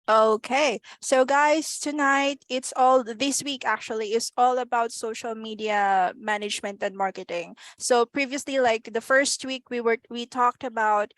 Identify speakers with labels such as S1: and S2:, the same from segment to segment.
S1: Okay, so guys, tonight it's all this week actually is all about social media management and marketing. So previously, like the first week, we talked about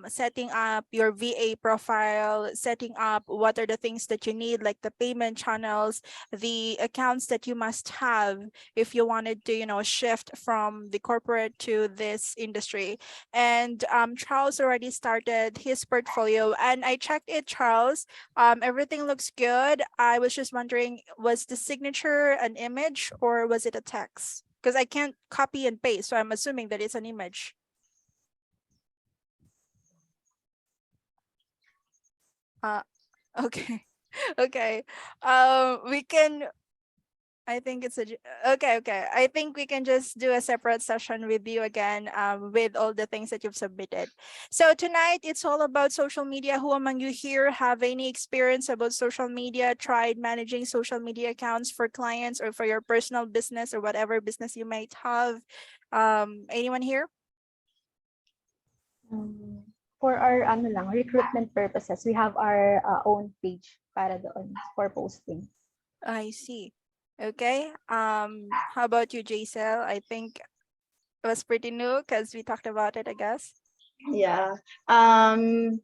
S1: setting up your VA profile, setting up what are the things that you need, like the payment channels, the accounts that you must have if you wanted to, shift from the corporate to this industry. And Charles already started his portfolio, and I checked it, Charles. Everything looks good. I was just wondering, was the signature an image or was it a text? Because I can't copy and paste, so I'm assuming that it's an image. Uh, okay, okay. We can I think it's okay, okay. I think we can just do a separate session with you again, with all the things that you've submitted. So tonight it's all about social media. Who among you here have any experience about social media, tried managing social media accounts for clients or for your personal business or whatever business you might have? Anyone here?
S2: For our ano lang, recruitment purposes, we have our own page para doon for posting.
S1: I see. Okay. How about you, Jaisel? I think it was pretty new because we talked about it, I guess.
S3: Yeah. Um,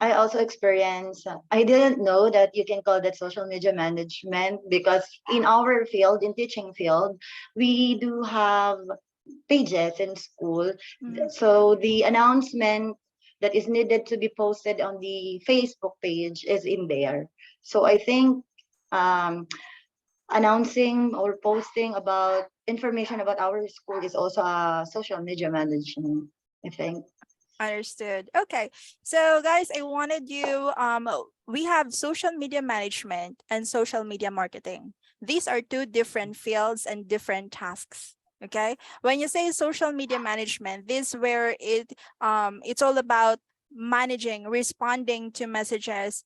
S3: I also experienced, I didn't know that you can call that social media management because in our field, in teaching field, we do have pages in school.
S1: Mhm.
S3: So the announcement that is needed to be posted on the Facebook page is in there. So I think um, announcing or posting about information about our school is also a social media management, I think.
S1: Understood. Okay. So guys, I wanted you we have social media management and social media marketing. These are two different fields and different tasks. Okay? When you say social media management, this is where it's all about managing, responding to messages,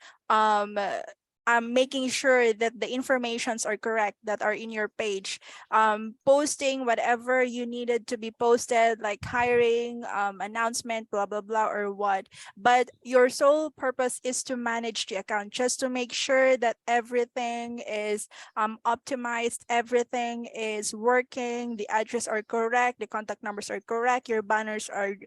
S1: making sure that the informations are correct that are in your page, posting whatever you needed to be posted, like hiring, announcement, blah, blah, blah, or what. But your sole purpose is to manage the account, just to make sure that everything is optimized, everything is working, the address are correct, the contact numbers are correct, your banners are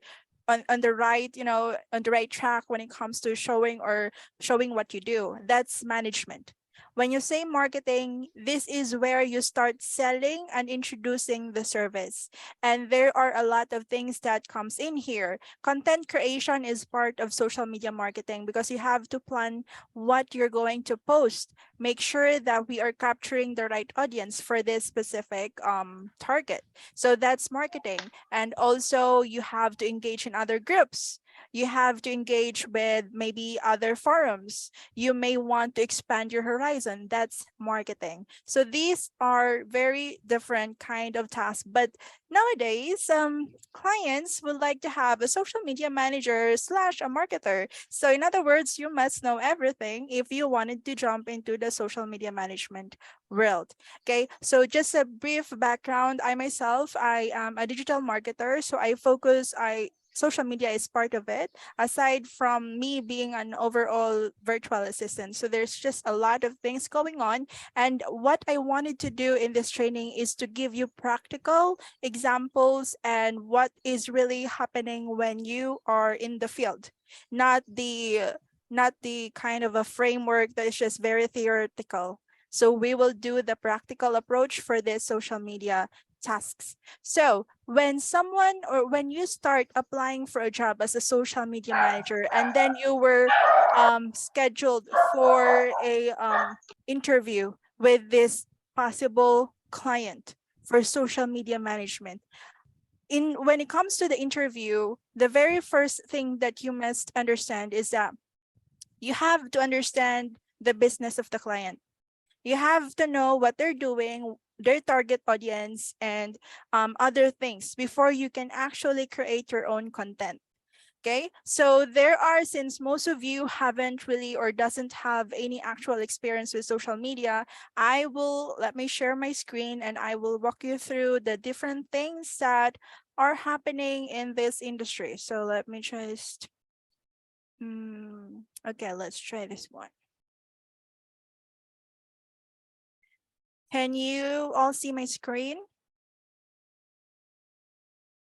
S1: on the right, on the right track when it comes to showing what you do. That's management. When you say marketing, this is where you start selling and introducing the service. And there are a lot of things that comes in here. Content creation is part of social media marketing because you have to plan what you're going to post. Make sure that we are capturing the right audience for this specific target. So that's marketing. And also you have to engage in other groups. You have to engage with maybe other forums. You may want to expand your horizon. That's marketing. So these are very different kind of tasks. But nowadays, clients would like to have a social media manager slash a marketer. So in other words, you must know everything if you wanted to jump into the social media management world. Okay, so just a brief background. I am a digital marketer. So I social media is part of it, aside from me being an overall virtual assistant. So there's just a lot of things going on. And what I wanted to do in this training is to give you practical examples and what is really happening when you are in the field, not the kind of a framework that is just very theoretical. So we will do the practical approach for this social media tasks. So when you start applying for a job as a social media manager, and then you were scheduled for a interview with this possible client for social media management, in when it comes to the interview, the very first thing that you must understand is that you have to understand the business of the client. You have to know what they're doing, their target audience, and other things before you can actually create your own content. Okay, so there are, since most of you haven't really or doesn't have any actual experience with social media, let me share my screen and I will walk you through the different things that are happening in this industry. So let me just, okay, let's try this one. Can you all see my screen?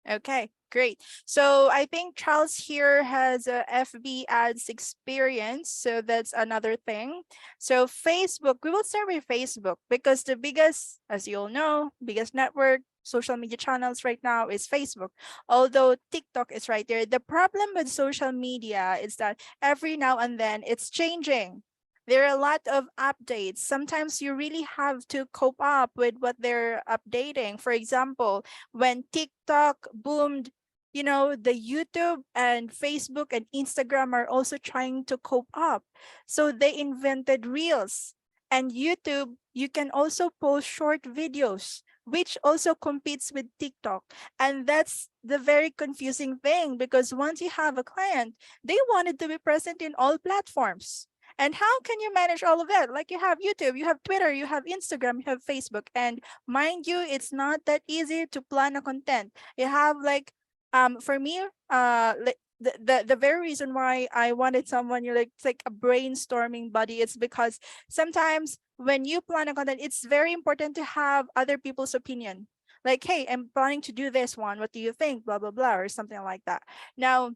S1: Okay, great. So I think Charles here has a FB ads experience. So that's another thing. So Facebook, we will start with Facebook because the biggest, as you all know, biggest network, social media channels right now is Facebook. Although TikTok is right there. The problem with social media is that every now and then it's changing. There are a lot of updates. Sometimes you really have to cope up with what they're updating. For example, when TikTok boomed, the YouTube and Facebook and Instagram are also trying to cope up. So they invented Reels. And YouTube, you can also post short videos, which also competes with TikTok. And that's the very confusing thing because once you have a client, they wanted to be present in all platforms. And how can you manage all of that? Like you have YouTube, you have Twitter, you have Instagram, you have Facebook, and mind you, it's not that easy to plan a content. You have like for me, the very reason why I wanted someone you like it's like a brainstorming buddy, it's because sometimes when you plan a content, it's very important to have other people's opinion. Like, hey, I'm planning to do this one. What do you think? Blah blah blah, or something like that. Now,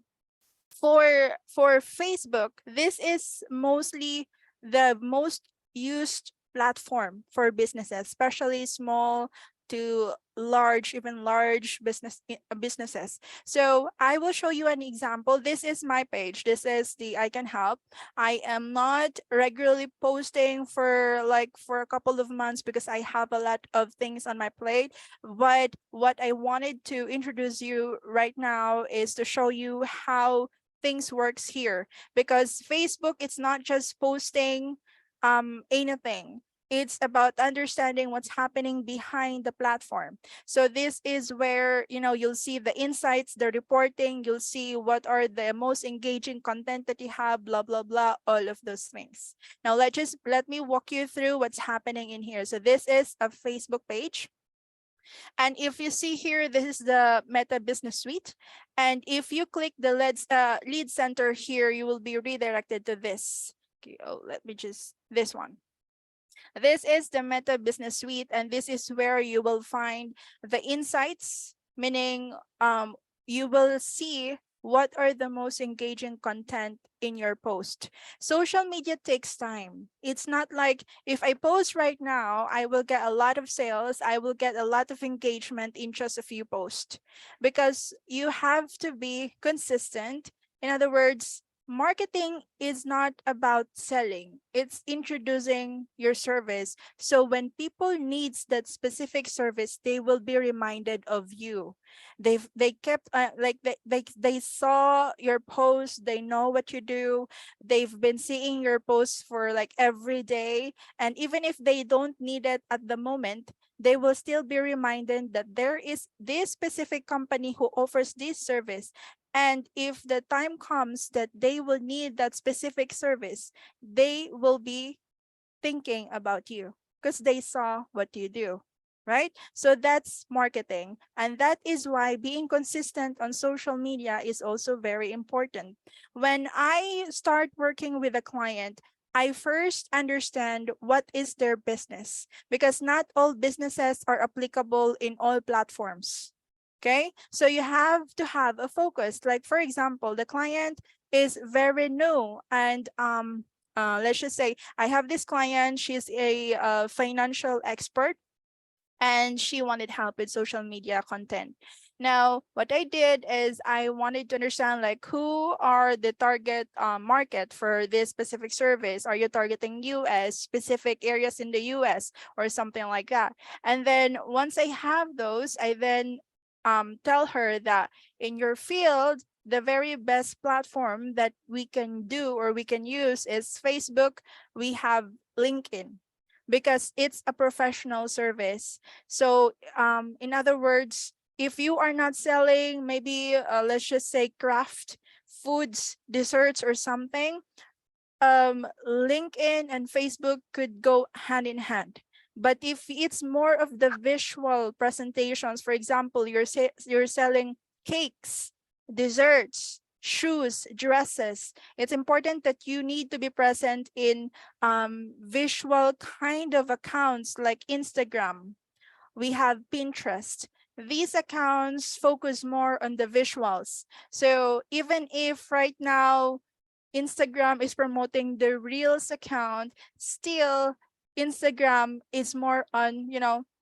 S1: for Facebook, this is mostly the most used platform for businesses, especially small to large, even large businesses. So I will show you an example. This is my page. This is the I Can Help. I am not regularly posting for a couple of months because I have a lot of things on my plate. But what I wanted to introduce you right now is to show you how things works here, because Facebook, it's not just posting anything. It's about understanding what's happening behind the platform. So this is where you'll see the insights, the reporting, you'll see what are the most engaging content that you have, blah blah blah, all of those things. Now let me walk you through what's happening in here. So this is a Facebook page. And if you see here, this is the Meta Business Suite. And if you click the lead center here, you will be redirected to this. Okay, let me just, this one. This is the Meta Business Suite, and this is where you will find the insights, meaning you will see what are the most engaging content in your post. Social media takes time. It's not like if I post right now, I will get a lot of sales, I will get a lot of engagement in just a few posts, because you have to be consistent. In other words, marketing is not about selling, it's introducing your service. So when people needs that specific service, they will be reminded of you. They kept like they saw your post, they know what you do, they've been seeing your posts for like every day, and even if they don't need it at the moment, they will still be reminded that there is this specific company who offers this service. And if the time comes that they will need that specific service, they will be thinking about you because they saw what you do, right? So that's marketing. And that is why being consistent on social media is also very important. When I start working with a client, I first understand what is their business, because not all businesses are applicable in all platforms. Okay, so you have to have a focus. Like, for example, the client is very new, and let's just say I have this client, she's a financial expert, and she wanted help with social media content. Now, what I did is I wanted to understand like who are the target market for this specific service. Are you targeting US, specific areas in the US, or something like that? And then once I have those, I then tell her that in your field, the very best platform that we can do or we can use is Facebook. We have LinkedIn because it's a professional service. So in other words, if you are not selling maybe let's just say craft foods, desserts, or something, LinkedIn and Facebook could go hand in hand. But if it's more of the visual presentations, for example, you're selling cakes, desserts, shoes, dresses. It's important that you need to be present in visual kind of accounts like Instagram. We have Pinterest. These accounts focus more on the visuals. So even if right now Instagram is promoting the Reels account, still Instagram is more on,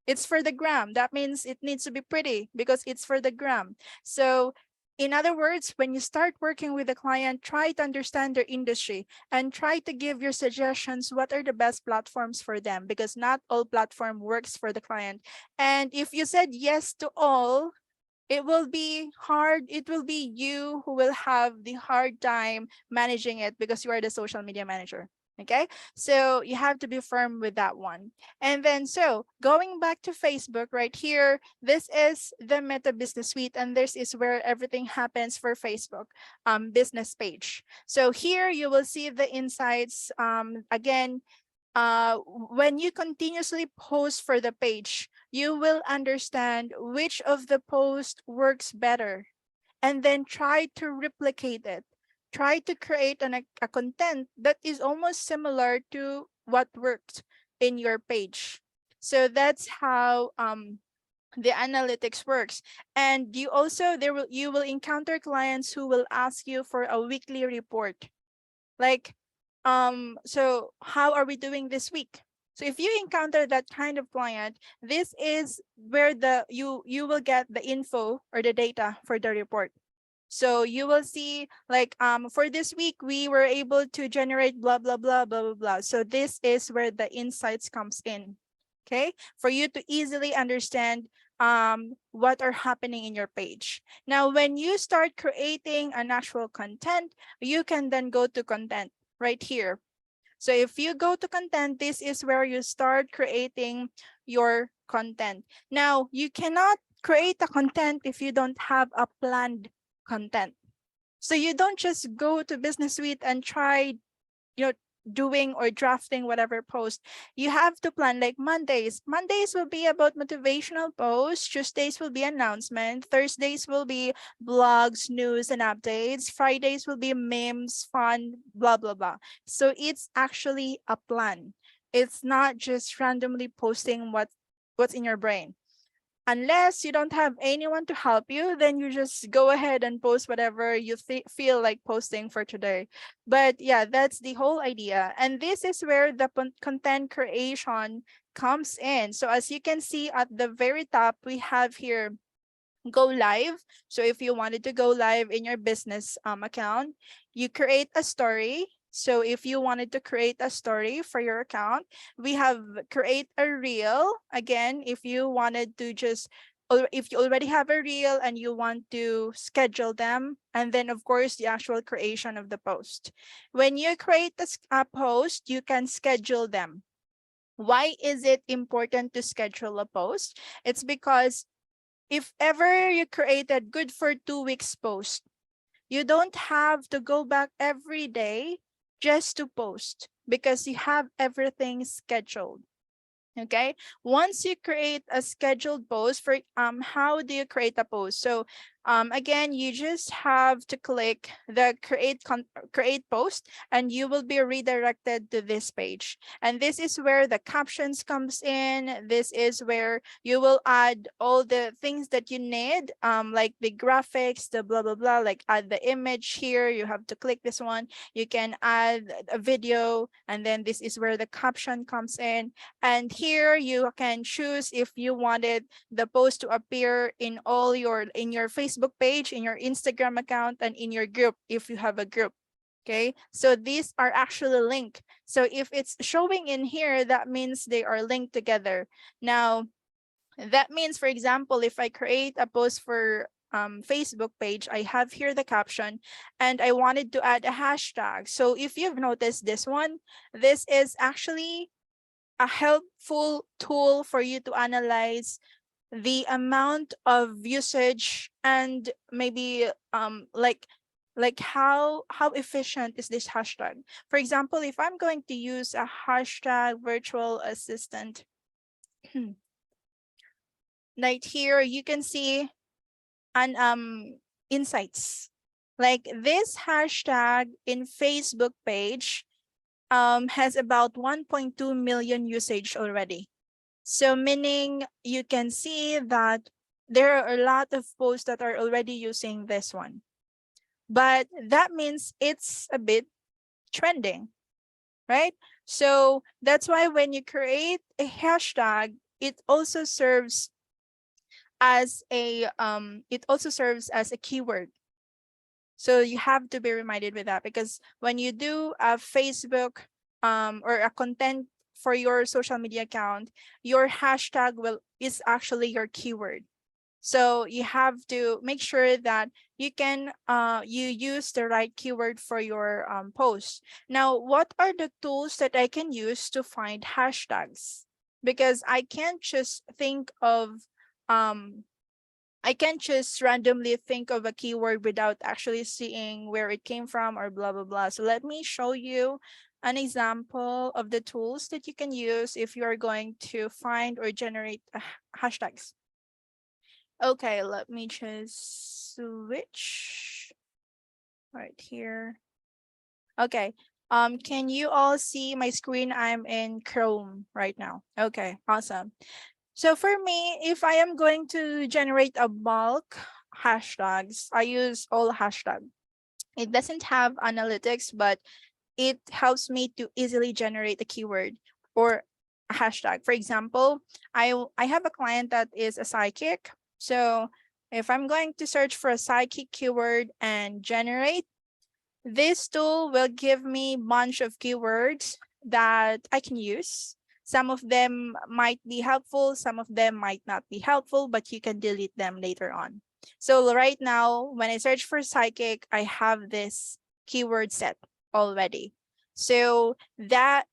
S1: it's for the gram. That means it needs to be pretty because it's for the gram. So in other words, when you start working with a client, try to understand their industry and try to give your suggestions. What are the best platforms for them? Because not all platform works for the client. And if you said yes to all, it will be hard. It will be you who will have the hard time managing it because you are the social media manager. Okay, so you have to be firm with that one. And then, so going back to Facebook right here, this is the Meta Business Suite, and this is where everything happens for Facebook business page. So here you will see the insights. Again, when you continuously post for the page, you will understand which of the post works better, and then try to replicate it. Try to create a content that is almost similar to what worked in your page. So that's how the analytics works. And you will encounter clients who will ask you for a weekly report, like so how are we doing this week? So if you encounter that kind of client, this is where you will get the info or the data for the report. So you will see, like, for this week we were able to generate blah blah blah blah blah blah. So this is where the insights comes in. Okay, for you to easily understand what are happening in your page. Now when you start creating an actual content, you can then go to content right here. So if you go to content, this is where you start creating your content. Now you cannot create a content if you don't have a planned content. So you don't just go to Business Suite and try, you know, doing or drafting whatever post. You have to plan, like Mondays will be about motivational posts, Tuesdays will be announcement, Thursdays will be blogs, news and updates, Fridays will be memes, fun, blah blah blah. So it's actually a plan. It's not just randomly posting what's in your brain. Unless you don't have anyone to help you, then you just go ahead and post whatever you feel like posting for today. But yeah, that's the whole idea. And this is where the content creation comes in. So as you can see at the very top, we have here go live. So if you wanted to go live in your business account, you create a story. So if you wanted to create a story for your account, we have create a reel. Again, if you wanted to just, or if you already have a reel and you want to schedule them, and then of course the actual creation of the post. When you create a post, you can schedule them. Why is it important to schedule a post? It's because if ever you created good for 2 weeks post, you don't have to go back every day just to post because you have everything scheduled. Okay, once you create a scheduled post for how do you create a post? So again, you just have to click the create post and you will be redirected to this page. And this is where the captions comes in. This is where you will add all the things that you need, like the graphics, the blah blah blah, like add the image here. You have to click this one. You can add a video, and then this is where the caption comes in. And here you can choose if you wanted the post to appear in your Facebook page, in your Instagram account, and in your group if you have a group. Okay, so these are actually linked. So if it's showing in here, that means they are linked together. Now, that means, for example, if I create a post for Facebook page, I have here the caption, and I wanted to add a hashtag. So if you've noticed this one, this is actually a helpful tool for you to analyze the amount of usage and maybe how efficient is this hashtag. For example, if I'm going to use a hashtag virtual assistant, right here you can see an insights. Like this hashtag in Facebook page has about 1.2 million usage already. So meaning you can see that there are a lot of posts that are already using this one. But that means it's a bit trending, right? So that's why when you create a hashtag, it also serves as a keyword. So you have to be reminded with that, because when you do a Facebook or a content for your social media account, your hashtag is actually your keyword. So you have to make sure that you use the right keyword for your post. Now, what are the tools that I can use to find hashtags? Because um I can't just randomly think of a keyword without actually seeing where it came from or blah blah blah. So let me show you an example of the tools that you can use if you are going to find or generate hashtags. Okay, let me just switch right here. Okay. Can you all see my screen? I'm in Chrome right now. Okay, awesome. So for me, if I am going to generate a bulk hashtags, I use all hashtag. It doesn't have analytics, but it helps me to easily generate a keyword or a hashtag. For example, I have a client that is a psychic. So if I'm going to search for a psychic keyword and generate, this tool will give me a bunch of keywords that I can use. Some of them might be helpful, some of them might not be helpful, but you can delete them later on. So right now, when I search for psychic, I have this keyword set already. So that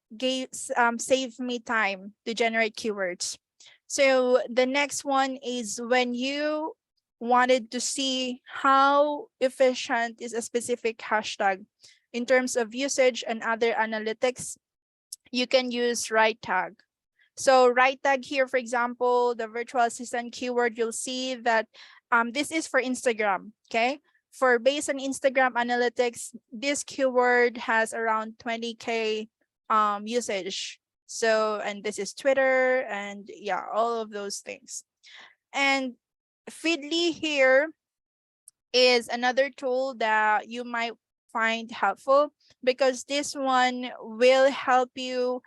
S1: saved me time to generate keywords. So the next one is when you wanted to see how efficient is a specific hashtag in terms of usage and other analytics, you can use right tag. So right tag here, for example, the virtual assistant keyword, you'll see that this is for Instagram, okay? For based on Instagram analytics, this keyword has around 20K usage. So, and this is Twitter and yeah, all of those things. And Feedly here is another tool that you might find helpful, because this one will help you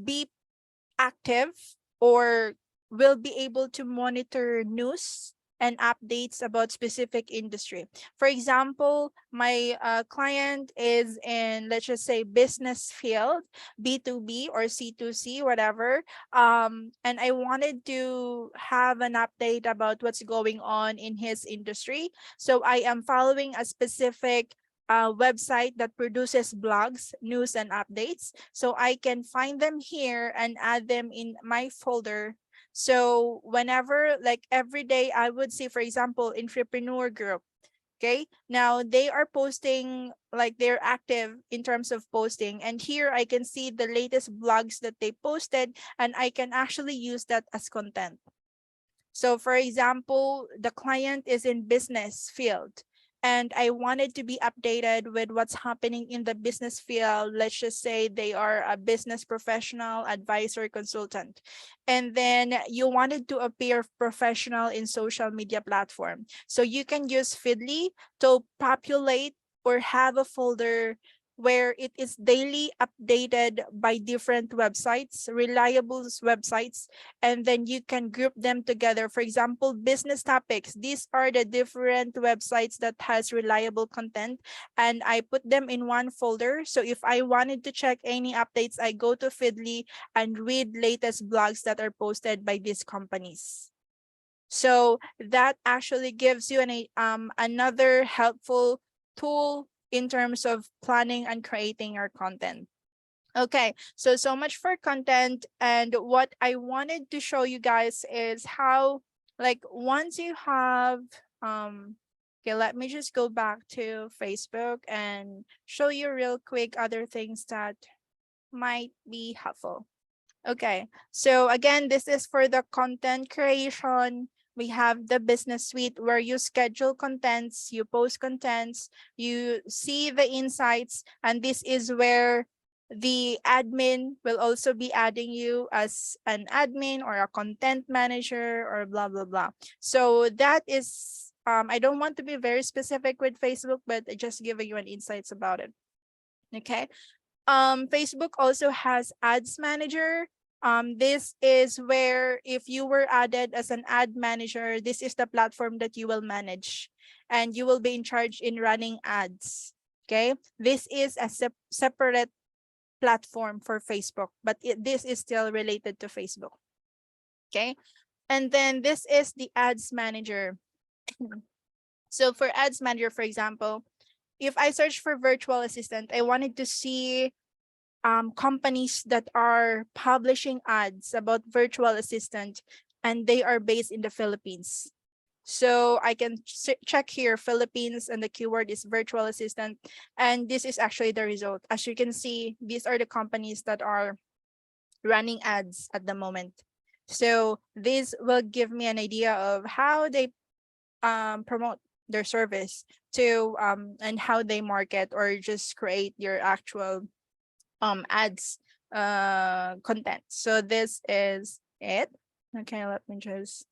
S1: be active, or will be able to monitor news and updates about specific industry. For example, my client is in, let's just say, business field, B2B or C2C, whatever. And I wanted to have an update about what's going on in his industry. So I am following a specific website that produces blogs, news, and updates. So I can find them here and add them in my folder. So whenever, like every day, I would see, for example, entrepreneur group. Okay, now they are posting, like they're active in terms of posting. And here I can see the latest blogs that they posted, and I can actually use that as content. So for example, the client is in business field and I wanted to be updated with what's happening in the business field. Let's just say they are a business professional, advisor, consultant. And then you wanted to appear professional in social media platform. So you can use Feedly to populate or have a folder where it is daily updated by different websites, reliable websites, and then you can group them together. For example, business topics. These are the different websites that has reliable content, and I put them in one folder. So if I wanted to check any updates, I go to Feedly and read latest blogs that are posted by these companies. So that actually gives you another helpful tool in terms of planning and creating your content. Okay, so much for content. And what I wanted to show you guys is how, like, once you have, okay, let me just go back to Facebook and show you real quick other things that might be helpful. Okay, so again, this is for the content creation. we have the business suite where you schedule contents, you post contents, you see the insights, and this is where the admin will also be adding you as an admin or a content manager or blah blah blah. So that is I don't want to be very specific with Facebook, but just giving you an insights about it. Okay. Facebook also has ads manager. This is where if you were added as an ad manager, this is the platform that you will manage and you will be in charge in running ads. Okay. This is a separate platform for Facebook, but this is still related to Facebook. Okay. And then this is the ads manager. So for ads manager, for example, if I search for virtual assistant, I wanted to see companies that are publishing ads about virtual assistant, and they are based in the Philippines. So I can check here Philippines, and the keyword is virtual assistant, and this is actually the result. As you can see, these are the companies that are running ads at the moment. So this will give me an idea of how they promote their service to and how they market or just create your actual ads content. So this is it. Okay, let me just,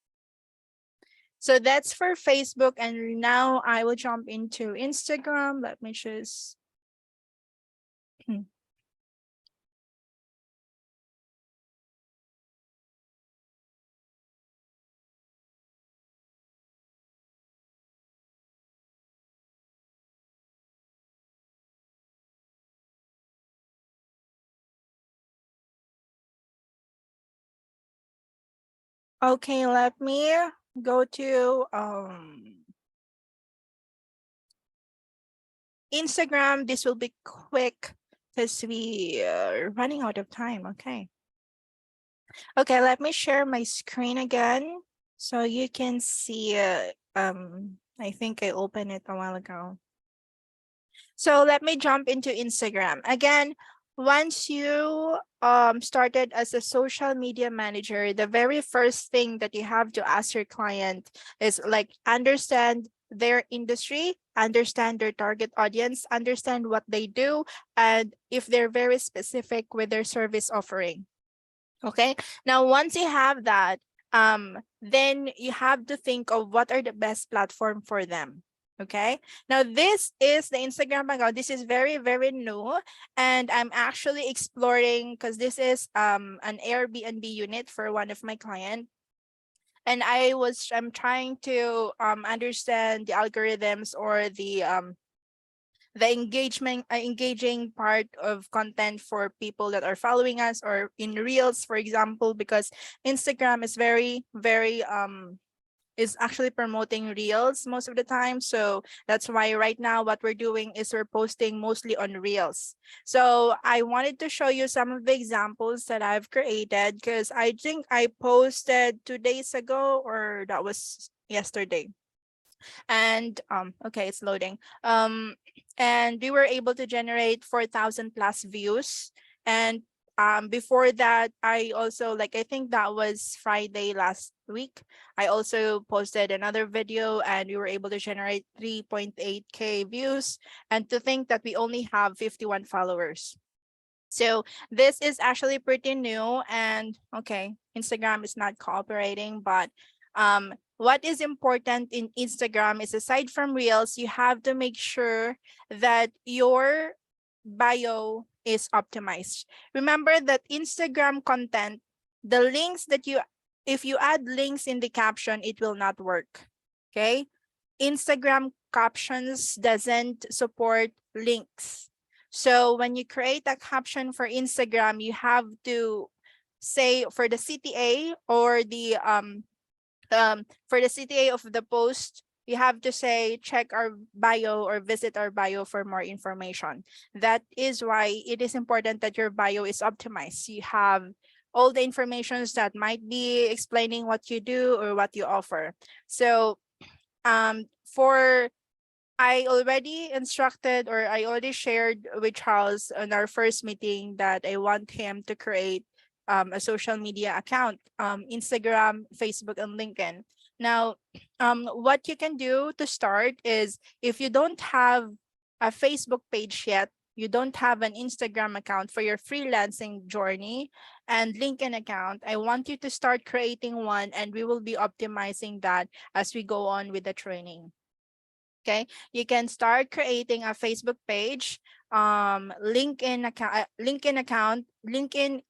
S1: so that's for Facebook, and now I will jump into Instagram. Let me just okay, let me go to Instagram. This will be quick because we are running out of time. Okay. Okay, let me share my screen again so you can see I think I opened it a while ago. So let me jump into Instagram. Again, once you started as a social media manager, the very first thing that you have to ask your client is like understand their industry, understand their target audience, understand what they do, and if they're very specific with their service offering. Okay. Now, once you have that, then you have to think of what are the best platform for them. Okay. Now, this is the Instagram account. This is very, very new. And I'm actually exploring because this is an Airbnb unit for one of my clients. And I'm trying to understand the algorithms or the engaging part of content for people that are following us, or in reels, for example, because Instagram is very is actually promoting reels most of the time. So that's why right now what we're doing is we're posting mostly on reels. So I wanted to show you some of the examples that I've created, because I think I posted 2 days ago, or that was yesterday. And okay, it's loading. And we were able to generate 4,000 plus views. And before that, I also, like, I think that was Friday last week, I also posted another video and we were able to generate 3.8k views, and to think that we only have 51 followers. So this is actually pretty new. And okay, Instagram is not cooperating, but what is important in Instagram is, aside from reels, you have to make sure that your bio is optimized. Remember that Instagram content, the links that you, if you add links in the caption, it will not work. Okay. Instagram captions doesn't support links. So when you create a caption for Instagram, you have to say for the CTA or the for the CTA of the post, you have to say check our bio or visit our bio for more information. That is why it is important that your bio is optimized. You have all the informations that might be explaining what you do or what you offer. So for I already instructed, or I already shared with Charles on our first meeting, that I want him to create a social media account, Instagram, Facebook, and LinkedIn. Now, what you can do to start is, if you don't have a Facebook page yet, you don't have an Instagram account for your freelancing journey and LinkedIn account, I want you to start creating one, and we will be optimizing that as we go on with the training. Okay, you can start creating a Facebook page, LinkedIn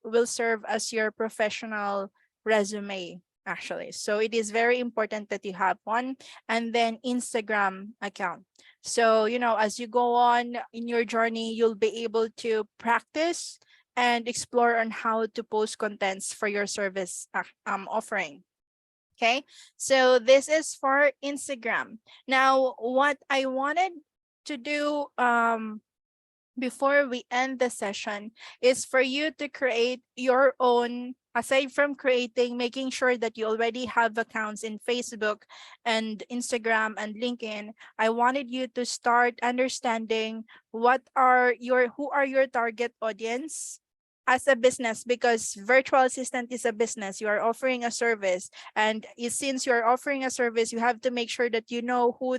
S1: will serve as your professional resume, actually. So it is very important that you have one, and then Instagram account. So, as you go on in your journey, you'll be able to practice and explore on how to post contents for your service offering. Okay, so this is for Instagram. Now, what I wanted to do before we end the session is for you to create your own, aside from creating, making sure that you already have accounts in Facebook and Instagram and LinkedIn. I wanted you to start understanding who are your target audience as a business, because virtual assistant is a business. You are offering a service, and since you are offering a service, you have to make sure that you know who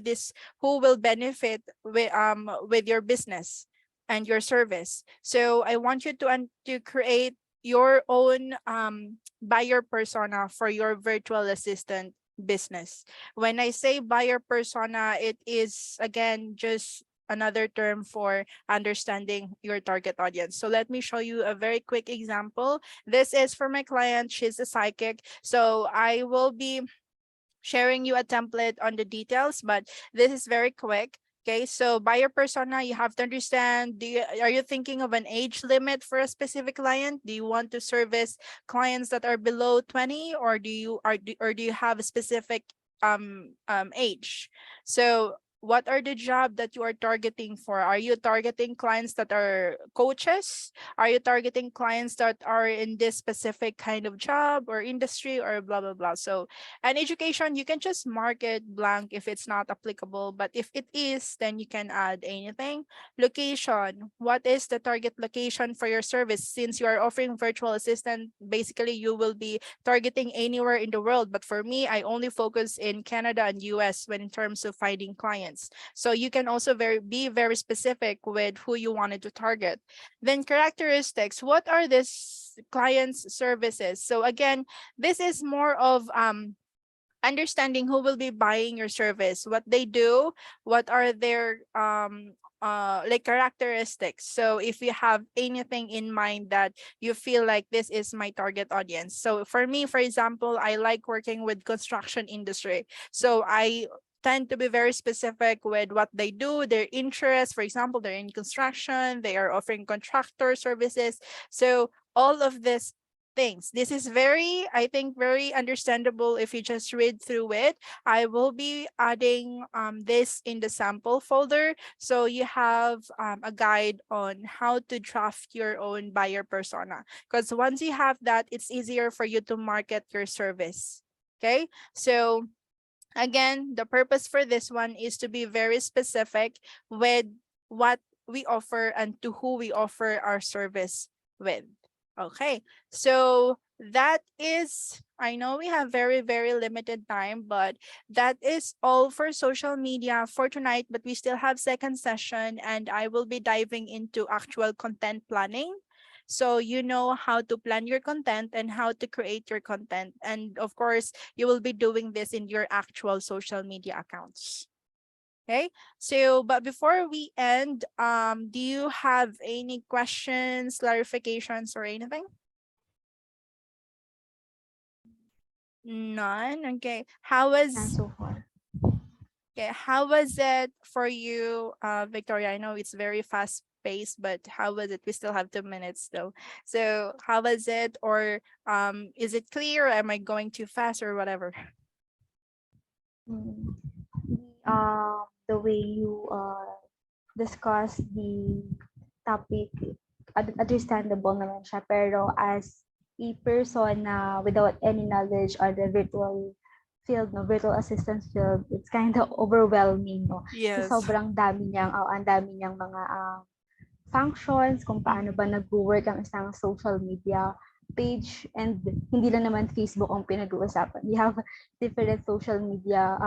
S1: will benefit with your business and your service. So I want you to create your own buyer persona for your virtual assistant business. When I say buyer persona, it is again just another term for understanding your target audience. So let me show you a very quick example. This is for my client. She's a psychic. So I will be sharing you a template on the details, but this is very quick. Okay, so buyer persona, you have to understand, are you thinking of an age limit for a specific client? Do you want to service clients that are below 20, or do you have a specific age? So what are the job that you are targeting for? Are you targeting clients that are coaches? Are you targeting clients that are in this specific kind of job or industry, or blah blah blah? So, and education, you can just mark it blank if it's not applicable, but if it is, then you can add anything. Location, what is the target location for your service? Since you are offering virtual assistant, basically you will be targeting anywhere in the world. But for me, I only focus in Canada and US when in terms of finding clients. So you can also be very specific with who you wanted to target. Then characteristics, what are this client's services? So again, this is more of understanding who will be buying your service, what they do, what are their like characteristics. So if you have anything in mind that you feel like this is my target audience. So for me, for example, I like working with construction industry. So I tend to be very specific with what they do, their interests. For example, they're in construction, they are offering contractor services. So all of this things. This is very, I think, very understandable if you just read through it. I will be adding this in the sample folder. So you have a guide on how to draft your own buyer persona. Because once you have that, it's easier for you to market your service. Okay, so again, the purpose for this one is to be very specific with what we offer and to who we offer our service with. Okay, so that is, I know we have very, very limited time, but that is all for social media for tonight. But we still have second session, and I will be diving into actual content planning. So you know how to plan your content and how to create your content. And of course, you will be doing this in your actual social media accounts. Okay, so but before we end, do you have any questions, clarifications, or anything? None. Okay.
S2: And so far.
S1: How was it for you, Victoria? I know it's very fast paced, but how was it? We still have 2 minutes though. So how was it? Or is it clear? Am I going too fast or whatever?
S2: Mm. The way you discuss the topic, understandable naman siya. Pero as a person na without any knowledge on the virtual field, no, virtual assistance field, it's kind of overwhelming, no? Kasi
S1: Yes.
S2: sobrang dami niyang, ang dami niyang mga functions, kung paano ba nag-work ang isang social media page, and hindi lang naman Facebook ang pinag-uusapan. We have different social media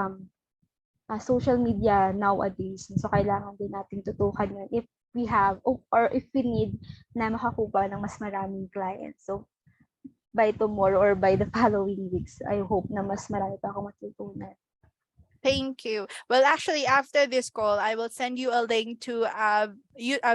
S2: nowadays. So, kailangan din natin tutukan yun if we have or if we need na makakuha ng mas maraming clients. So, by tomorrow or by the following weeks, I hope na mas marami pa akong matutunan.
S1: Thank you. Well, actually, after this call, I will send you a link to a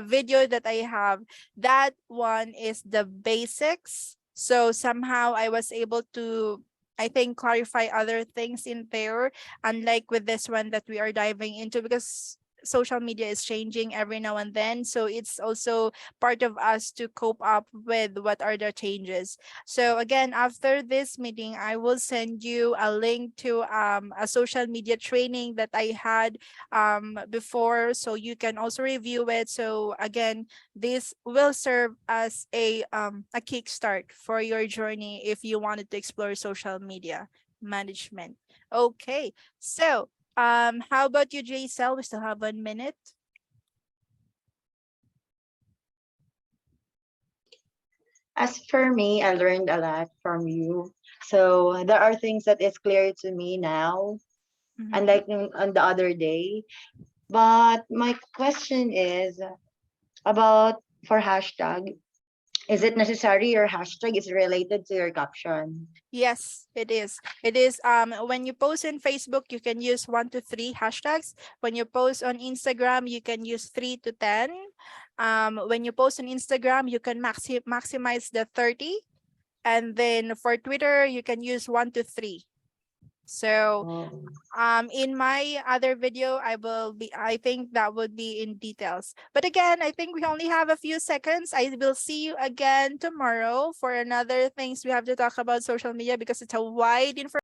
S1: video that I have. That one is the basics. So somehow I was able to, I think, clarify other things in there, unlike with this one that we are diving into, because social media is changing every now and then. So it's also part of us to cope up with what are the changes. So again, after this meeting, I will send you a link to a social media training that I had before, so you can also review it. So again, this will serve as a kickstart for your journey if you wanted to explore social media management. Okay, so how about you, JCL? We still have 1 minute.
S3: As for me, I learned a lot from you. So there are things that is clear to me now,
S1: Mhm.
S3: unlike on the other day. But my question is about for hashtag. Is it necessary your hashtag is related to your caption?
S1: Yes, it is. It is when you post in Facebook, you can use 1 to 3 hashtags. When you post on Instagram, you can use 3 to 10. When you post on Instagram, you can maximize the 30. And then for Twitter, you can use 1 to 3. So
S3: Oh.
S1: in my other video, I think that would be in details. But again, I think we only have a few seconds. I will see you again tomorrow for another things we have to talk about social media, because it's a wide information